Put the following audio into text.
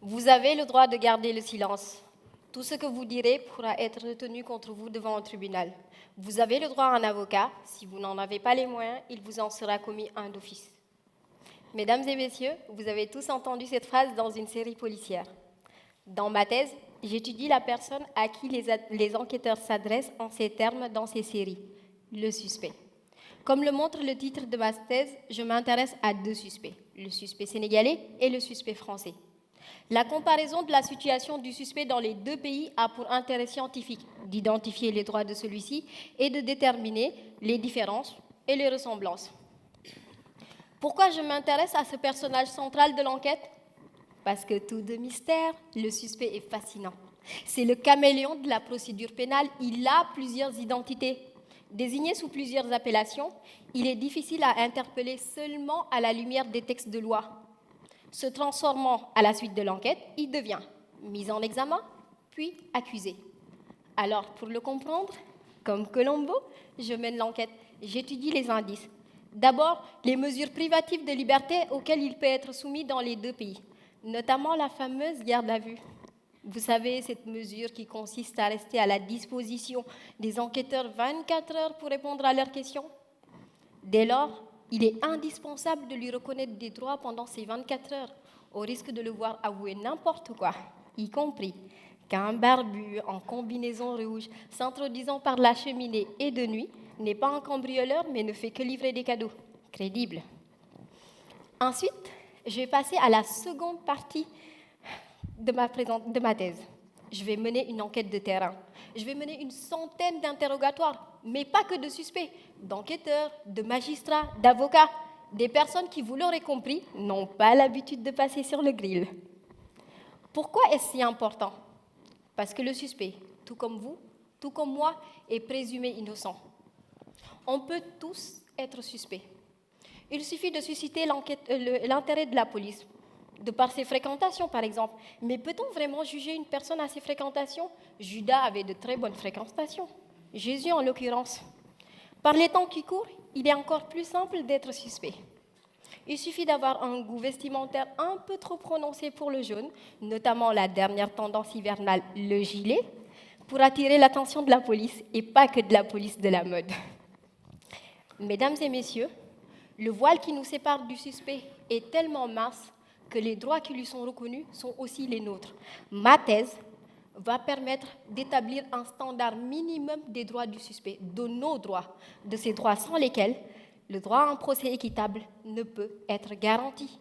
Vous avez le droit de garder le silence. Tout ce que vous direz pourra être retenu contre vous devant un tribunal. Vous avez le droit à un avocat. Si vous n'en avez pas les moyens, il vous en sera commis un d'office. Mesdames et messieurs, vous avez tous entendu cette phrase dans une série policière. Dans ma thèse, j'étudie la personne à qui les enquêteurs s'adressent en ces termes dans ces séries, le suspect. Comme le montre le titre de ma thèse, je m'intéresse à deux suspects, le suspect sénégalais et le suspect français. La comparaison de la situation du suspect dans les deux pays a pour intérêt scientifique d'identifier les droits de celui-ci et de déterminer les différences et les ressemblances. Pourquoi je m'intéresse à ce personnage central de l'enquête ? Parce que tout de mystère, le suspect est fascinant. C'est le caméléon de la procédure pénale, il a plusieurs identités. Désigné sous plusieurs appellations, il est difficile à interpeller seulement à la lumière des textes de loi. Se transformant à la suite de l'enquête, il devient mis en examen, puis accusé. Alors, pour le comprendre, comme Colombo, je mène l'enquête, j'étudie les indices. D'abord, les mesures privatives de liberté auxquelles il peut être soumis dans les deux pays, notamment la fameuse garde à vue. Vous savez, cette mesure qui consiste à rester à la disposition des enquêteurs 24 heures pour répondre à leurs questions. Dès lors, il est indispensable de lui reconnaître des droits pendant ces 24 heures, au risque de le voir avouer n'importe quoi, y compris qu'un barbu en combinaison rouge s'introduisant par la cheminée et de nuit n'est pas un cambrioleur mais ne fait que livrer des cadeaux. Crédible. Ensuite, je vais passer à la seconde partie de ma thèse. Je vais mener une enquête de terrain. Je vais mener une centaine d'interrogatoires, mais pas que de suspects, d'enquêteurs, de magistrats, d'avocats, des personnes qui, vous l'aurez compris, n'ont pas l'habitude de passer sur le grill. Pourquoi est-ce si important ? Parce que le suspect, tout comme vous, tout comme moi, est présumé innocent. On peut tous être suspects. Il suffit de susciter l'intérêt de la police, de par ses fréquentations, par exemple. Mais peut-on vraiment juger une personne à ses fréquentations ? Judas avait de très bonnes fréquentations. Jésus, en l'occurrence. Par les temps qui courent, il est encore plus simple d'être suspect. Il suffit d'avoir un goût vestimentaire un peu trop prononcé pour le jaune, notamment la dernière tendance hivernale, le gilet, pour attirer l'attention de la police, et pas que de la police de la mode. Mesdames et messieurs, le voile qui nous sépare du suspect est tellement mince que les droits qui lui sont reconnus sont aussi les nôtres. Ma thèse va permettre d'établir un standard minimum des droits du suspect, de nos droits, de ces droits sans lesquels le droit à un procès équitable ne peut être garanti.